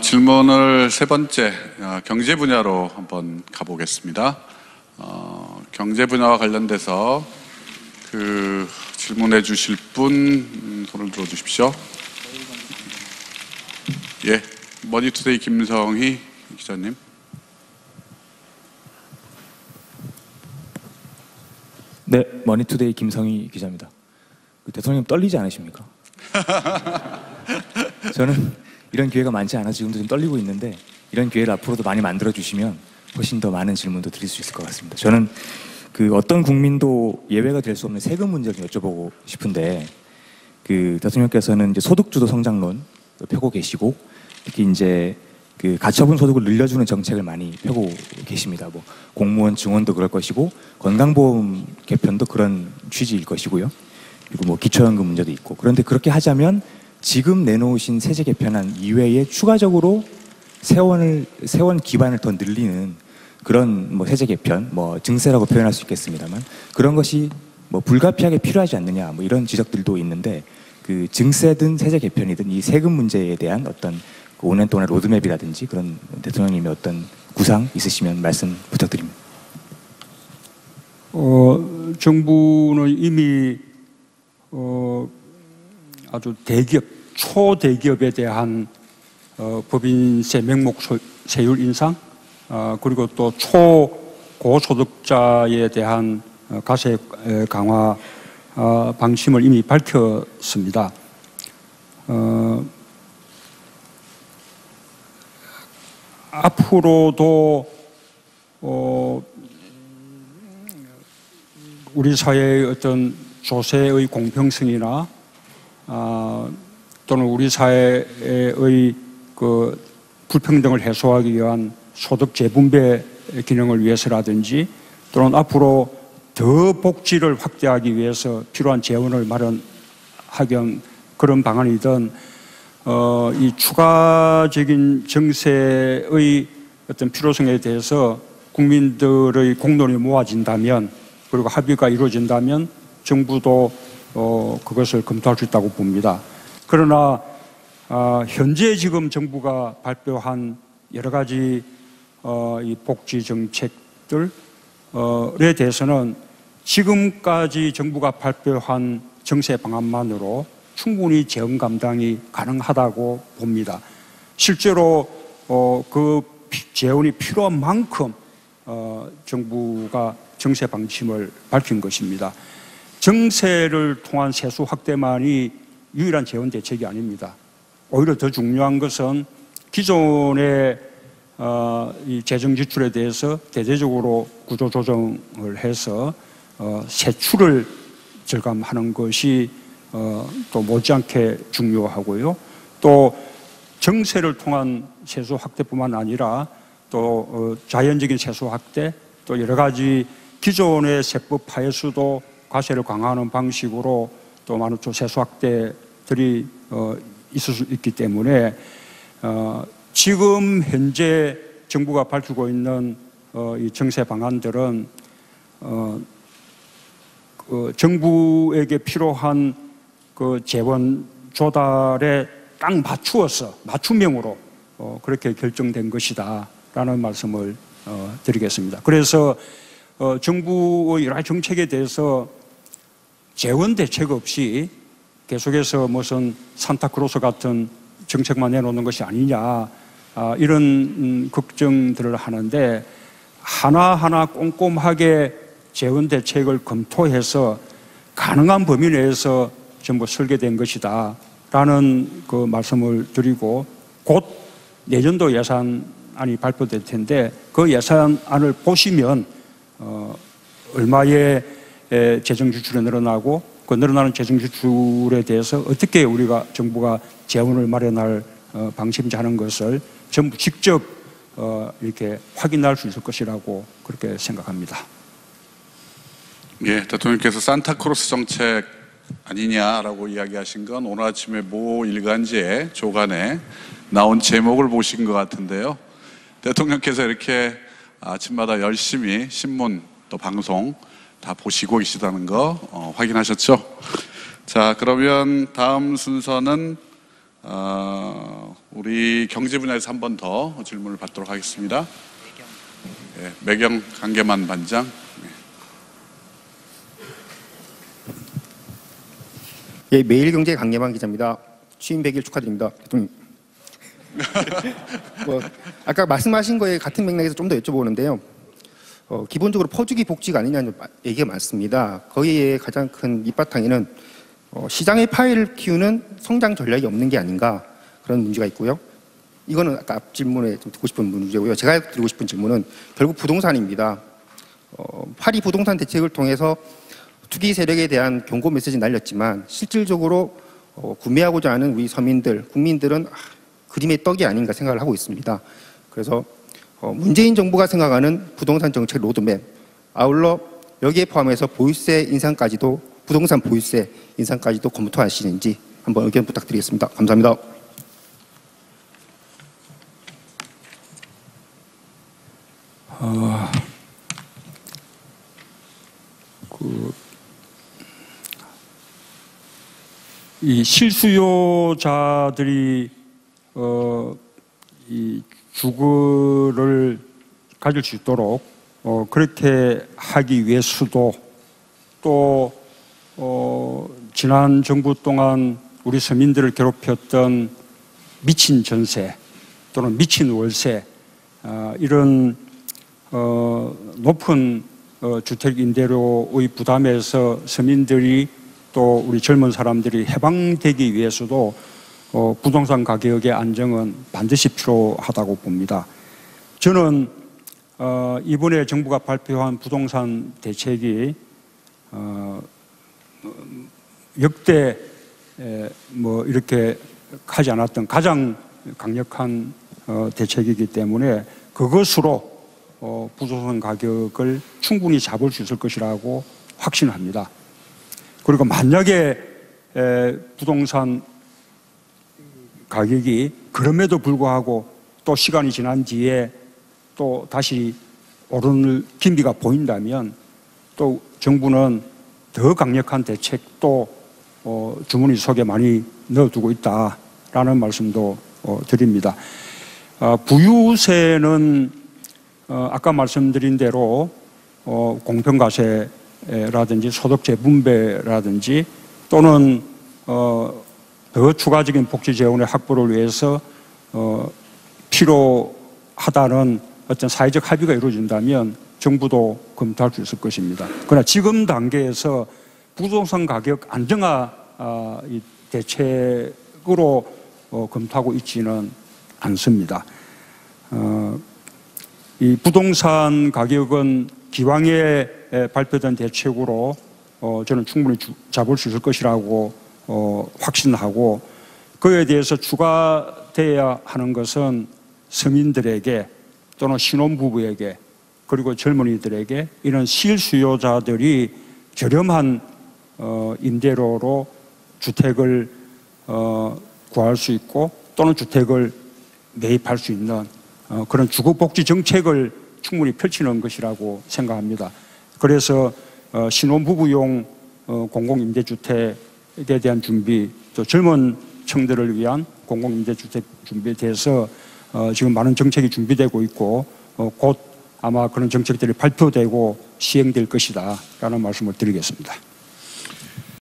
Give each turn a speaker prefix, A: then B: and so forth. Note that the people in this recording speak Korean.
A: 질문을 세 번째 경제 분야로 한번 가보겠습니다. 경제 분야와 관련돼서 질문해 주실 분 손을 들어 주십시오. 예, 머니투데이 김성희 기자님.
B: 네, 머니투데이 김성희 기자입니다. 대통령 떨리지 않으십니까? 저는 이런 기회가 많지 않아서 지금도 좀 떨리고 있는데, 이런 기회를 앞으로도 많이 만들어 주시면 훨씬 더 많은 질문도 드릴 수 있을 것 같습니다. 저는 어떤 국민도 예외가 될 수 없는 세금 문제를 좀 여쭤보고 싶은데, 대통령께서는 이제 소득주도 성장론 펴고 계시고, 특히 이제 가처분 소득을 늘려주는 정책을 많이 펴고 계십니다. 뭐 공무원 증원도 그럴 것이고, 건강보험 개편도 그런 취지일 것이고요. 그리고 뭐 기초연금 문제도 있고. 그런데 그렇게 하자면 지금 내놓으신 세제 개편안 이외에 추가적으로 세원 기반을 더 늘리는 그런 뭐 세제 개편, 뭐 증세라고 표현할 수 있겠습니다만, 그런 것이 뭐 불가피하게 필요하지 않느냐, 뭐 이런 지적들도 있는데, 증세든 세제 개편이든 이 세금 문제에 대한 어떤 5년 동안의 로드맵이라든지 그런 대통령님의 어떤 구상 있으시면 말씀 부탁드립니다.
C: 정부는 이미 아주 대기업, 초대기업에 대한 법인세 명목세율 인상, 그리고 또 초고소득자에 대한 과세 강화 방침을 이미 밝혔습니다. 앞으로도 우리 사회의 어떤 조세의 공평성이나 또는 우리 사회의 불평등을 해소하기 위한 소득 재분배 기능을 위해서라든지, 또는 앞으로 더 복지를 확대하기 위해서 필요한 재원을 마련하기 위한 그런 방안이든, 이 추가적인 정세의 어떤 필요성에 대해서 국민들의 공론이 모아진다면, 그리고 합의가 이루어진다면 정부도 그것을 검토할 수 있다고 봅니다. 그러나 현재 지금 정부가 발표한 여러 가지 이 복지 정책들에 대해서는 지금까지 정부가 발표한 정세 방안만으로 충분히 재원 감당이 가능하다고 봅니다. 실제로 그 재원이 필요한 만큼 정부가 정세 방침을 밝힌 것입니다. 정세를 통한 세수 확대만이 유일한 재원 대책이 아닙니다. 오히려 더 중요한 것은 기존의 이 재정 지출에 대해서 대대적으로 구조 조정을 해서 세출을 절감하는 것이 또 못지않게 중요하고요. 또 정세를 통한 세수 확대뿐만 아니라 또 자연적인 세수 확대, 또 여러 가지 기존의 세법 하에서도 과세를 강화하는 방식으로 또 많은 세수 확대들이 있을 수 있기 때문에 지금 현재 정부가 밝히고 있는 이 정세 방안들은 정부에게 필요한 재원 조달에 딱 맞추어서 맞춤형으로 그렇게 결정된 것이다라는 말씀을 드리겠습니다. 그래서 정부의 여러 정책에 대해서 재원 대책 없이 계속해서 무슨 산타크로스 같은 정책만 내놓는 것이 아니냐, 이런 걱정들을 하는데, 하나하나 꼼꼼하게 재원 대책을 검토해서 가능한 범위 내에서 전부 설계된 것이다 라는 그 말씀을 드리고, 곧 내년도 예산안이 발표될 텐데 그 예산안을 보시면 얼마의 재정 지출이 늘어나고, 그 늘어나는 재정 지출에 대해서 어떻게 우리가 정부가 재원을 마련할 방침인지 하는 것을 전부 직접 이렇게 확인할 수 있을 것이라고 그렇게 생각합니다.
A: 예, 대통령께서 산타크로스 정책 아니냐라고 이야기하신 건 오늘 아침에 모 일간지에 조간에 나온 제목을 보신 것 같은데요. 대통령께서 이렇게 아침마다 열심히 신문 또 방송 다 보시고 계시다는 거 확인하셨죠? 자, 그러면 다음 순서는 우리 경제 분야에서 한 번 더 질문을 받도록 하겠습니다. 네, 매경 강계만 반장.
D: 예, 매일경제 강예만 기자입니다. 취임 100일 축하드립니다, 대통령. 아까 말씀하신 거에 같은 맥락에서 좀 더 여쭤보는데요. 기본적으로 퍼주기 복지가 아니냐는 얘기가 많습니다. 거기에 가장 큰 밑바탕에는 시장의 파이를 키우는 성장 전략이 없는 게 아닌가 그런 문제가 있고요. 이거는 아까 앞 질문에 좀 듣고 싶은 문제고요. 제가 드리고 싶은 질문은 결국 부동산입니다. 파리 부동산 대책을 통해서 투기 세력에 대한 경고 메시지 날렸지만 실질적으로 구매하고자 하는 우리 서민들, 국민들은 그림의 떡이 아닌가 생각을 하고 있습니다. 그래서 문재인 정부가 생각하는 부동산 정책 로드맵, 아울러 여기에 포함해서 보유세 인상까지도, 부동산 보유세 인상까지도 검토하시는지 한번 의견 부탁드리겠습니다. 감사합니다.
C: 이 실수요자들이 이 주거를 가질 수 있도록 그렇게 하기 위해서도 또 지난 정부 동안 우리 서민들을 괴롭혔던 미친 전세 또는 미친 월세 이런 높은 주택 임대료의 부담에서 서민들이 또 우리 젊은 사람들이 해방되기 위해서도 부동산 가격의 안정은 반드시 필요하다고 봅니다. 저는 이번에 정부가 발표한 부동산 대책이 역대 뭐 이렇게 하지 않았던 가장 강력한 대책이기 때문에 그것으로 부동산 가격을 충분히 잡을 수 있을 것이라고 확신합니다. 그리고 만약에 부동산 가격이 그럼에도 불구하고 또 시간이 지난 뒤에 또 다시 오르는 기미가 보인다면 또 정부는 더 강력한 대책도 주머니 속에 많이 넣어두고 있다라는 말씀도 드립니다. 부유세는 아까 말씀드린 대로 공평과세라든지 소득 재분배라든지 또는 더 추가적인 복지 재원의 확보를 위해서 필요하다는 어떤 사회적 합의가 이루어진다면 정부도 검토할 수 있을 것입니다. 그러나 지금 단계에서 부동산 가격 안정화 대책으로 검토하고 있지는 않습니다. 이 부동산 가격은 기왕에 발표된 대책으로 저는 충분히 잡을 수 있을 것이라고 확신하고 그에 대해서 추가되어야 하는 것은 서민들에게 또는 신혼부부에게 그리고 젊은이들에게 이런 실수요자들이 저렴한 임대료로 주택을 구할 수 있고 또는 주택을 매입할 수 있는 그런 주거복지 정책을 충분히 펼치는 것이라고 생각합니다. 그래서 신혼부부용 공공임대주택에 대한 준비, 또 젊은 층들을 위한 공공임대주택 준비에 대해서 지금 많은 정책이 준비되고 있고 곧 아마 그런 정책들이 발표되고 시행될 것이다 라는 말씀을 드리겠습니다.